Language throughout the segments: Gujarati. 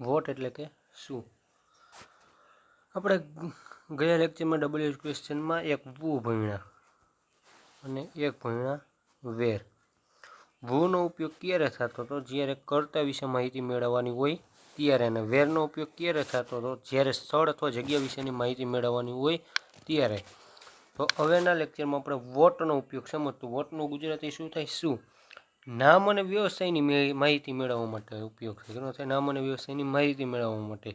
વોટ એટલે કે શું? આપણે ગયા લેક્ચરમાં WH ક્વેશ્ચનમાં એક વુ ભણ્યા અને એક ભણ્યા વેર. વુનો ઉપયોગ ક્યારે થતો હતો? જ્યારે કર્તા વિશે માહિતી મેળવવાની હોય ત્યારે. અને વેરનો ઉપયોગ ક્યારે થતો હતો? જ્યારે સ્થળ અથવા જગ્યા વિશેની માહિતી મેળવવાની હોય ત્યારે. તો હવેના લેક્ચરમાં આપણે વોટનો ઉપયોગ સમજતું. વોટનું ગુજરાતી શું થાય? શું? નામ અને વ્યવસાયની માહિતી મેળવવા માટે ઉપયોગ થાય. નામ અને વ્યવસાયની માહિતી મેળવવા માટે.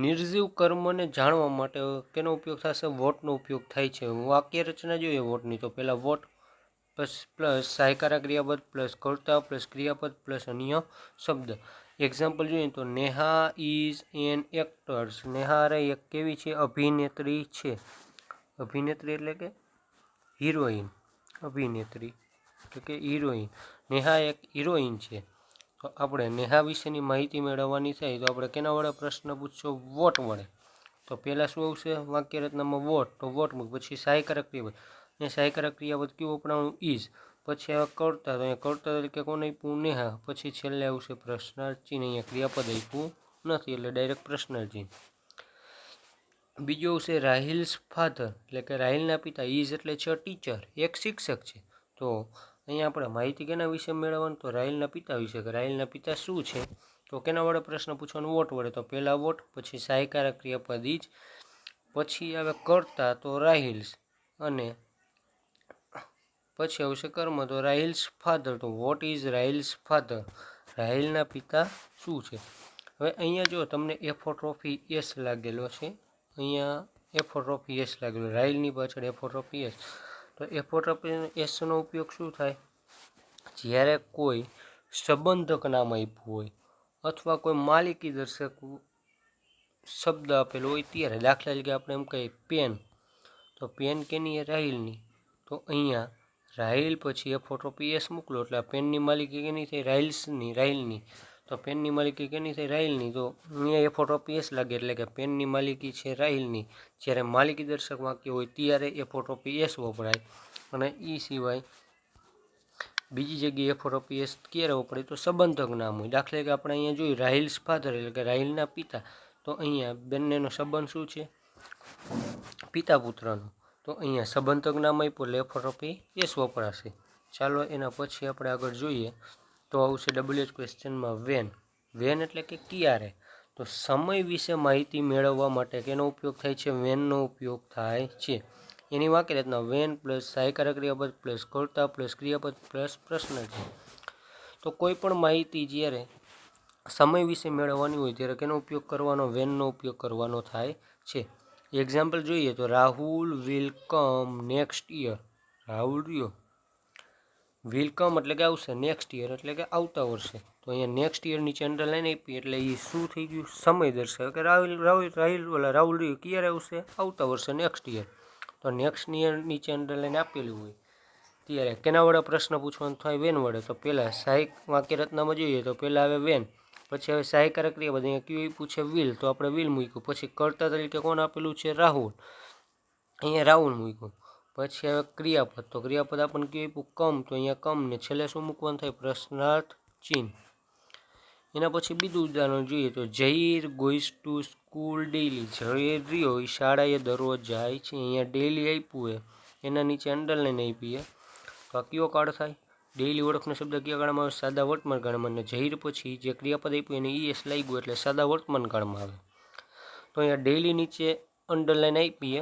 નિર્જીવ કર્મને જાણવા માટે કેનો ઉપયોગ થશે? વોટનો ઉપયોગ થાય છે. વાક્ય રચના જોઈએ વોટની તો પહેલાં વોટ પ્લસ સહાયકારક ક્રિયાપદ પ્લસ કર્તા પ્લસ ક્રિયાપદ પ્લસ અન્ય શબ્દ. એક્ઝામ્પલ જોઈએ તો Neha is an actors. Neha એક કેવી છે? અભિનેત્રી છે. અભિનેત્રી એટલે કે હિરોઈન. અભિનેત્રી એટલે કે હિરોઈન. નેહા એક હિરોઈન છે. તો આપણે નેહા વિશેની માહિતી મેળવવાની થાય તો આપણે કેના વડે પ્રશ્ન પૂછશો? વોટ વડે. તો પહેલાં શું આવશે વાક્ય રચનામાં? વોટ. તો વોટ પછી સહાયકારક ક્રિયાપદ. ને સહાયકારક ક્રિયાપદ કેવું અપનાવવાનું? ઇઝ. પછી હવે કર્તા. તો અહીંયા કર્તા તરીકે કોણ આપ્યું? નેહા. પછી છેલ્લે આવશે પ્રશ્નાર્થ ચિહ્ન. અહીંયા ક્રિયાપદ આપ્યું નથી એટલે ડાયરેક્ટ પ્રશ્નાર્થ ચિહ્ન. બીજું આવશે રાહિલ્સ ફાધર એટલે કે રાહિલના પિતા. ઇઝ એટલે છે ટીચર, એક શિક્ષક છે. તો અહીંયા આપણે માહિતી કેના વિશે મેળવવાનું? તો રાહિલના પિતા વિશે. રાહિલના પિતા શું છે? તો કેના વડે પ્રશ્ન પૂછવાનો? વોટ વડે. તો પહેલાં વોટ પછી સહાયકારક ક્રિયાપદ ઇઝ પછી આવે કર્તા તો રાહિલ્સ અને પછી આવશે કર્મ તો રાહિલ્સ ફાધર. તો વોટ ઇઝ રાહિલ્સ ફાધર? રાહિલના પિતા શું છે? હવે અહીંયા જો તમને એફોટ્રોફી એસ લાગેલો છે. અહીંયા એફોટ્રોફી એસ લાગેલો. રાહિલની પાછળ એફોટ્રોફી એસ. તો એફોટ્રોફી એસનો ઉપયોગ શું થાય? જ્યારે કોઈ સંબંધક નામ આપ્યું હોય અથવા કોઈ માલિકી દર્શક શબ્દ આપેલો હોય ત્યારે. દાખલા તરીકે આપણે એમ કહીએ પેન. તો પેન કેની? રાહિલની. તો અહીંયા રાહિલ પછી એફોટ્રોફી એસ મોકલો એટલે પેનની માલિકી કેની થઈ? રાહિલ્સની. રાહિલની. તો પેનની માલિકી કેની થઈ? રાહિલની. તો અહીંયા એફોટ્રોફી એસ લાગે એટલે કે પેનની માલિકી છે રાહિલની. જ્યારે માલિકી દર્શક વાક્ય હોય ત્યારે એફોટ્રોફી એસ વપરાય. અને એ સિવાય બીજી જગ્યાએ એફોટ્રોફી એસ ક્યારે વપરાય? તો સંબંધક નામ હોય. દાખલા કે આપણે અહીંયા જોયું રાહિલ્સ ફાધર એટલે કે રાહિલના પિતા. તો અહીંયા બંનેનો સંબંધ શું છે? પિતા પુત્રનો. તો અહીંયા સંબંધક નામ આપ્યું એટલે એફોટ્રોફી એસ વપરાશે. ચાલો એના પછી આપણે આગળ જોઈએ તો આવશે WH ક્વેશ્ચનમાં વેન. વેન એટલે કે ક્યારે. તો સમય વિશે માહિતી મેળવવા માટે કેનો ઉપયોગ થાય છે? વેનનો ઉપયોગ થાય છે. એની વાક્ય રચના વેન પ્લસ સહાયકારક ક્રિયાપદ પ્લસ કર્તા પ્લસ ક્રિયાપદ પ્લસ પ્રશ્નાર્થ. તો કોઈ પણ માહિતી જ્યારે સમય વિશે મેળવવાની હોય ત્યારે કેનો ઉપયોગ કરવાનો? વેનનો ઉપયોગ કરવાનો થાય છે. એક્ઝામ્પલ જોઈએ તો Rahul will come next year. Rahul રહ્યો વિલ કમ એટલે કે આવશે. નેક્સ્ટ યર એટલે કે આવતા વર્ષે. તો અહીંયા નેક્સ્ટ યર નીચે અંડરલાઈન આપી એટલે એ શું થઈ ગયું? સમય દર્શાવે કે રાહુલ રહ્યો ક્યારે આવશે? આવતા વર્ષે, નેક્સ્ટ યર. તો નેક્સ્ટ યર નીચે અંડરલાઈન આપેલું હોય ત્યારે કેના વડે પ્રશ્ન પૂછવાનો થાય? વેન વડે. તો પહેલાં સહાયક વાક્ય રચનામાં જોઈએ તો પહેલાં આવે વેન. પછી હવે સહાયકારક ક્રિયાપદ અહીંયા કયું પૂછે? વિલ. તો આપણે વિલ મૂક્યું. પછી કર્તા તરીકે કોણ આપેલું છે? રાહુલ. અહીંયા રાહુલ મૂક્યું. પછી હવે ક્રિયાપદ. તો ક્રિયાપદ આપણને કયું આપ્યું? કમ. તો અહીંયા કમ ને છેલ્લે શું મૂકવાનું થાય? પ્રશ્નાર્થ ચિહ્ન. એના પછી બીજું ઉદાહરણ જોઈએ તો Zaheer ગોઈઝ to school daily. Zaheer રહ્યો એ શાળાએ દરરોજ જાય છે. અહીંયા ડેઇલી આપ્યું હોય એના નીચે અંડરલાઈન આપી છે. તો આ કયો કાળ થાય? ડેઇલી ઓળખનો શબ્દ કયા કાળમાં આવે? સાદા વર્તમાન કાળમાં. અને જહીર પછી જે ક્રિયાપદ આપ્યું એને ES લાગ્યું એટલે સાદા વર્તમાન કાળમાં આવે. તો અહીંયા ડેઇલી નીચે અંડરલાઈન આપી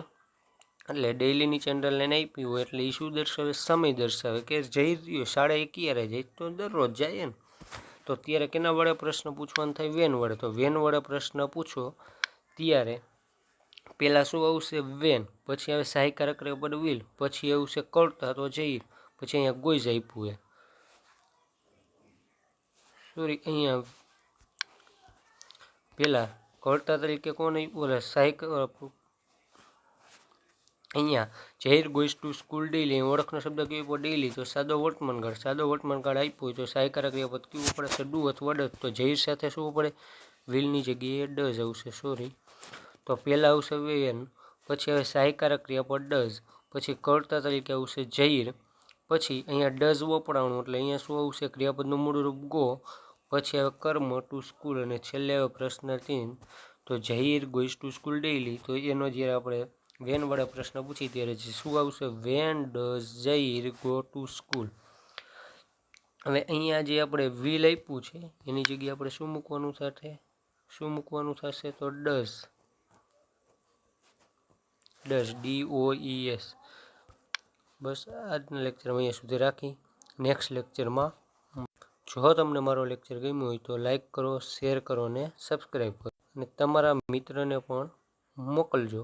એટલે ડેઇલી નીચે અંડરલાઈન આપી હોય એટલે એ શું દર્શાવે? સમય દર્શાવે કે જઈ રહ્યો શાળાએ ક્યારે જાય? તો દરરોજ જાય ને. તો ત્યારે કેના વડે પ્રશ્ન પૂછવાનો થાય? વેન વડે. તો વેન વડે પ્રશ્ન પૂછો ત્યારે પહેલાં શું આવશે? વેન. પછી આવે સહાયકારક ક્રિયાપદ વિલ. પછી આવશે કર્તા તો જઈ. પછી અહીંયા ગોઈઝ આપ્યું હોય. સોરી અહીંયા પહેલાં કર્તા તરીકે કોણ આપ્યું? સહાયક. અહીંયા જહીર ગોઈઝ ટુ સ્કૂલ ડેઇલી. ઓળખનો શબ્દ કયો? ડેઇલી. તો સાદો વર્તમાન કાળ. સાદો વર્તમાન કાળ આપ્યો હોય તો સહાયકારક ક્રિયાપદ કેવું પડે છે? ડુ અથવા ડઝ. તો જહીર સાથે શું પડે? વિલની જગ્યાએ ડઝ આવશે. સોરી. તો પહેલાં આવશે વેન. પછી હવે સહાયકારક ક્રિયાપદ ડઝ. પછી કર્તા તરીકે આવશે જહીર. પછી અહીંયા ડઝ વપરાણું એટલે અહીંયા શું આવશે? ક્રિયાપદનું મૂળ રૂપ ગો. પછી આવે કર્મ ટુ સ્કૂલ અને છેલ્લે આવે પ્રશ્ન 3 તો જહીર ગોઈઝ ટુ સ્કૂલ ડેઈલી તો એનો જ્યારે આપણે વેન વાળા પ્રશ્ન પૂછી ત્યારે શું આવશે when does Zaheer go to school. હવે અહીંયા જે આપણે વિલ આપ્યું છે એની જગ્યાએ આપણે શું મૂકવાનું થશે તો ડઝ DOES। બસ આજના લેક્ચરમાં અહીંયા સુધી રાખી નેક્સ્ટ લેક્ચરમાં જો તમને મારો લેક્ચર ગમ્યો હોય તો લાઈક કરો, શેર કરો અને સબસ્ક્રાઈબ કરો અને તમારા મિત્રને પણ મોકલજો।